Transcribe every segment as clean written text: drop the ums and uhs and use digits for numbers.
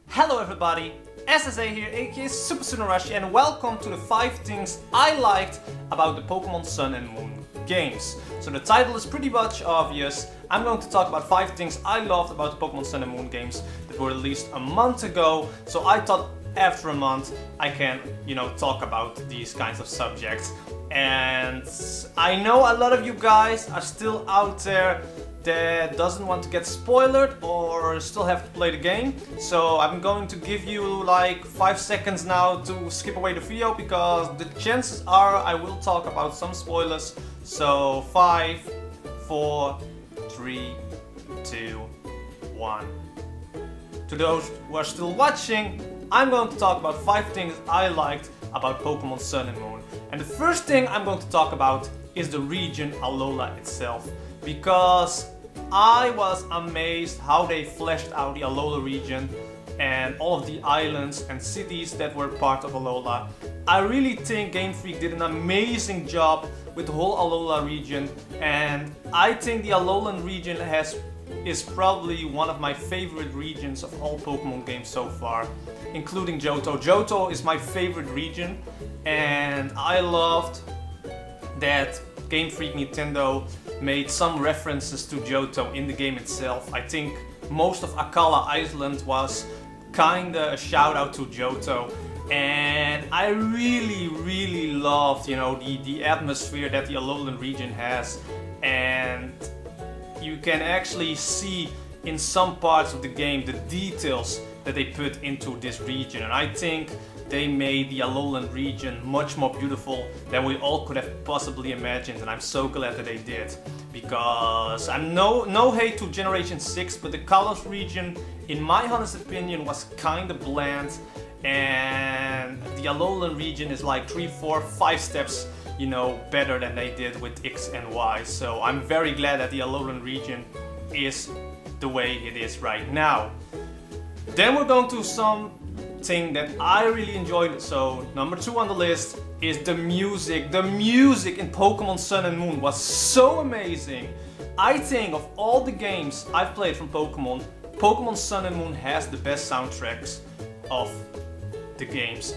Hello everybody, SSA here, aka Super Sunarashi, and welcome to the 5 things I liked about the Pokémon Sun and Moon games. So the title is pretty much obvious. I'm going to talk about 5 things I loved about the Pokémon Sun and Moon games that were released a month ago. So I thought after a month I can, talk about these kinds of subjects. And I know a lot of you guys are still out there that doesn't want to get spoiled or still have to play the game. So I'm going to give you like 5 seconds now to skip away the video, because the chances are I will talk about some spoilers. So 5, 4, 3, 2, 1. To those who are still watching, I'm going to talk about 5 things I liked about Pokémon Sun and Moon. And the first thing I'm going to talk about is the region Alola itself, because I was amazed how they fleshed out the Alola region and all of the islands and cities that were part of Alola. I really think GameFreak did an amazing job with the whole Alola region, and I think the Alolan region is probably one of my favorite regions of all Pokemon games so far, including Johto. Johto is my favorite region, and I loved that GameFreak Nintendo made some references to Johto in the game itself. I think most of Akala Island was kinda a shout out to Johto, and I really loved, the atmosphere that the Alolan region has, and you can actually see in some parts of the game the details that they put into this region, and I think they made the Alolan region much more beautiful than we all could have possibly imagined, and I'm so glad that they did. Because I'm no hate to Generation 6, but the Kalos region, in my honest opinion, was kinda bland, and the Alolan region is like 3, 4, 5 steps better than they did with X and Y. So I'm very glad that the Alolan region is the way it is right now. Then we're going to something that I really enjoyed. So number 2 on the list is the music. The music in Pokémon Sun and Moon was so amazing. I think of all the games I've played from Pokémon, Pokémon Sun and Moon has the best soundtracks of the games.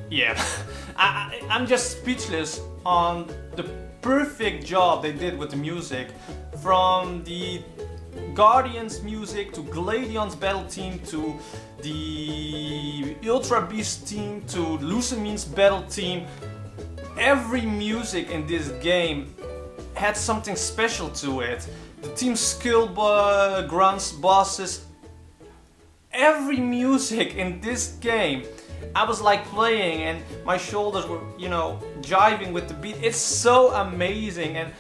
Yeah, I'm just speechless on the perfect job they did with the music. From the Guardians music to Gladion's battle theme to the Ultra Beast theme to Lucamine's battle theme. Every music in this game had something special to it. The team skill grunts, bosses, every music in this game, I was like playing and my shoulders were, jiving with the beat. It's so amazing, and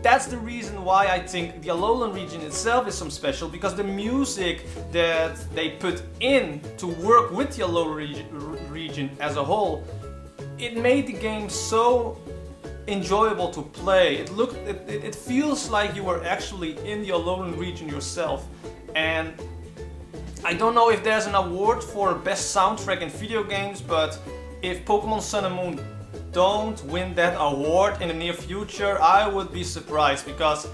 that's the reason why I think the Alolan region itself is so special, because the music that they put in to work with the Alolan region as a whole, it made the game so enjoyable to play. It feels like you were actually in the Alolan region yourself. And I don't know if there's an award for best soundtrack in video games, but if Pokémon Sun and Moon don't win that award in the near future, I would be surprised, because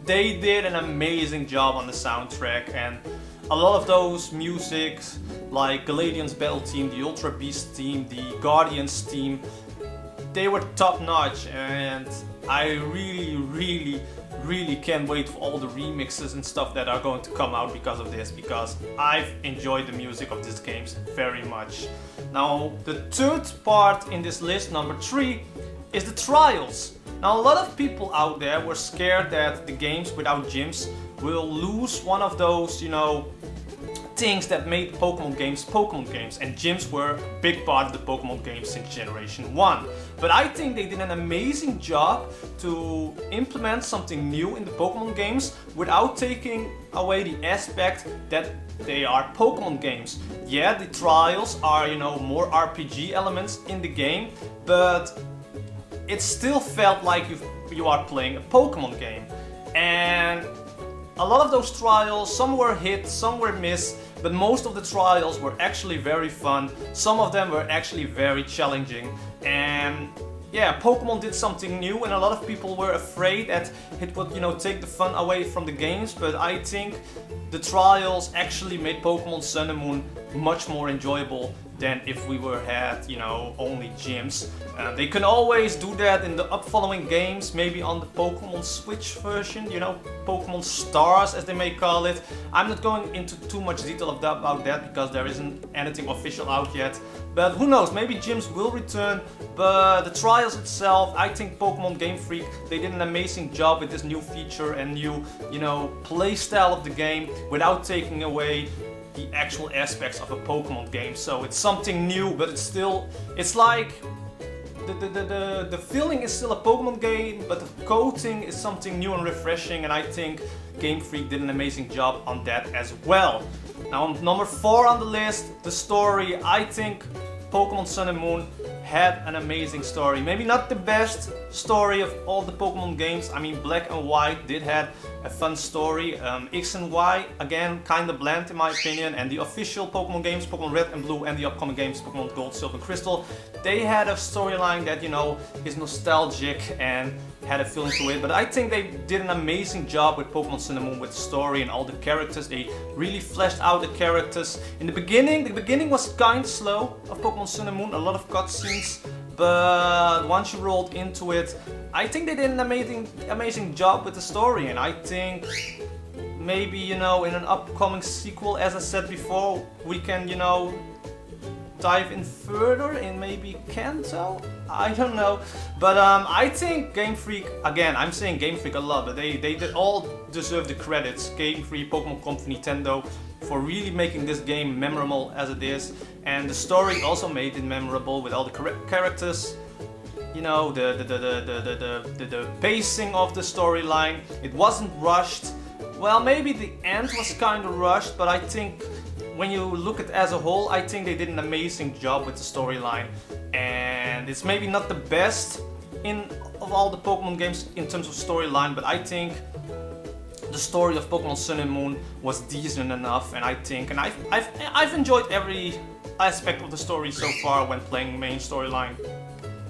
they did an amazing job on the soundtrack, and a lot of those musics like Galadion's battle theme, the Ultra Beast theme, the Guardians theme, they were top notch, and I really can't wait for all the remixes and stuff that are going to come out because of this, because I've enjoyed the music of these games very much. Now, the third part in this list, number 3, is the trials. Now, a lot of people out there were scared that the games without gyms will lose one of those, things that made Pokemon games, and gyms were a big part of the Pokemon games since Generation 1. But I think they did an amazing job to implement something new in the Pokemon games without taking away the aspect that they are Pokemon games. Yeah, the trials are, more RPG elements in the game, but it still felt like you are playing a Pokemon game. And a lot of those trials, some were hit, some were missed, but most of the trials were actually very fun. Some of them were actually very challenging, and yeah, Pokemon did something new, and a lot of people were afraid that it would, take the fun away from the games. But I think the trials actually made Pokemon Sun and Moon much more enjoyable than if we had, only gyms. They can always do that in the upfollowing games, maybe on the Pokemon Switch version, Pokemon Stars as they may call it. I'm not going into too much detail about that because there isn't anything official out yet. But who knows, maybe gyms will return. But the trials itself, I think Pokemon GameFreak, they did an amazing job with this new feature and new, play style of the game without taking away the actual aspects of a Pokemon game. So it's something new, but it's like the feeling is still a Pokemon game, but the coating is something new and refreshing, and I think GameFreak did an amazing job on that as well. Now on number 4 on the list, the story. I think Pokemon Sun and Moon had an amazing story. Maybe not the best story of all the Pokemon games. I mean, Black and White did have a fun story. X and Y, again, kinda bland in my opinion. And the official Pokemon games, Pokemon Red and Blue, and the upcoming games, Pokemon Gold, Silver, and Crystal, they had a storyline that, is nostalgic and had a feeling to it. But I think they did an amazing job with Pokemon Sun and Moon with the story and all the characters. They really fleshed out the characters. In the beginning was kind of slow of Pokemon Sun and Moon, a lot of cutscenes. But once you rolled into it, I think they did an amazing job with the story, and I think maybe, in an upcoming sequel, as I said before, we can, dive in further in maybe Kanto? I don't know. But I think GameFreak, again, I'm saying GameFreak a lot, but they did all deserve the credits. GameFreak, Pokemon Company, Nintendo, for really making this game memorable as it is. And the story also made it memorable with all the characters. The pacing of the storyline. It wasn't rushed. Well, maybe the end was kind of rushed, but I think when you look at it as a whole, I think they did an amazing job with the storyline. And it's maybe not the best of all the Pokemon games in terms of storyline, but I think the story of Pokemon Sun and Moon was decent enough, and I've enjoyed every aspect of the story so far when playing main storyline.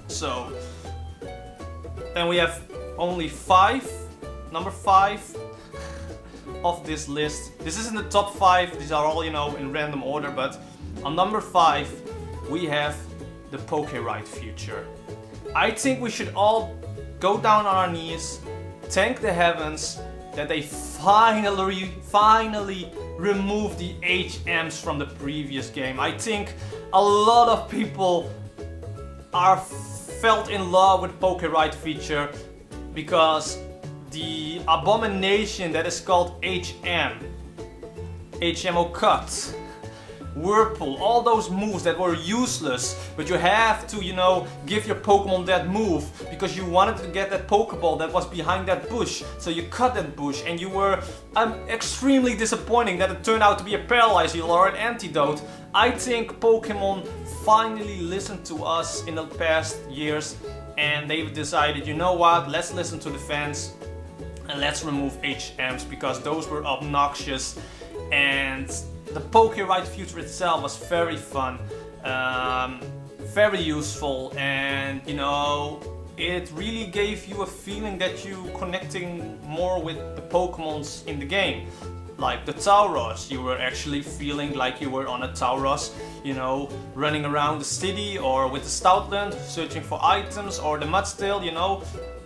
So then we have only number 5 of this list. This isn't the top 5, these are all, in random order, but on number 5 we have the Poké-Ride feature. I think we should all go down on our knees, thank the heavens that they finally removed the HMs from the previous game. I think a lot of people felt in love with Poké-Ride feature because the abomination that is called HMO Cut, Whirlpool, all those moves that were useless, but you have to, give your Pokemon that move because you wanted to get that Pokeball that was behind that bush, so you cut that bush, and you were extremely disappointing that it turned out to be a Paralyze Heal or an Antidote. I think Pokemon finally listened to us in the past years, and they've decided, you know what, let's listen to the fans and let's remove HMs because those were obnoxious. And the Poké-Ride feature itself was very fun, very useful, and it really gave you a feeling that you connecting more with the Pokemons in the game. Like the Tauros, you were actually feeling like you were on a Tauros, running around the city, or with the Stoutland searching for items, or the Mudstail,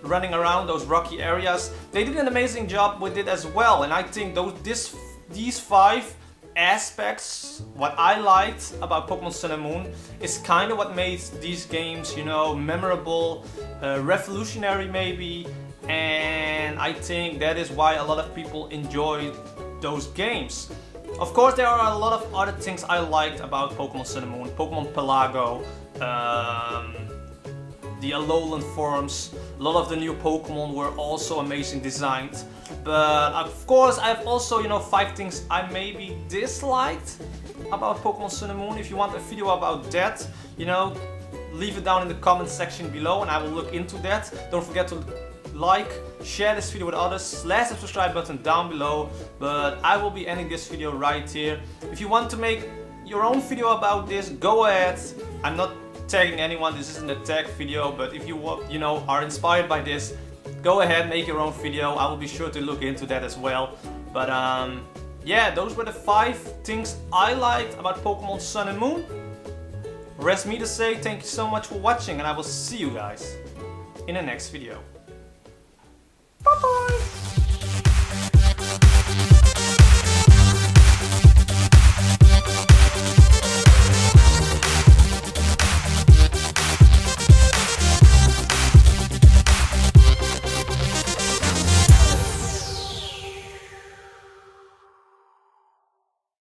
running around those rocky areas. They did an amazing job with it as well, and I think these 5 aspects, what I liked about Pokemon Sun and Moon, is kind of what made these games, memorable, revolutionary maybe, and I think that is why a lot of people enjoyed those games. Of course, there are a lot of other things I liked about Pokemon Sun and Moon. Pokemon Pelago, the Alolan forms, a lot of the new Pokemon were also amazing designed. But of course, I have also, 5 things I maybe disliked about Pokemon Sun and Moon. If you want a video about that, leave it down in the comment section below and I will look into that. Don't forget to like, share this video with others, slash the subscribe button down below. But I will be ending this video right here. If you want to make your own video about this, go ahead. I'm not tagging anyone. This isn't a tag video, but if you are inspired by this, go ahead, make your own video. I will be sure to look into that as well. But yeah, those were the 5 things I liked about Pokemon Sun and Moon. Rest me to say thank you so much for watching, and I will see you guys in the next video. Bye bye!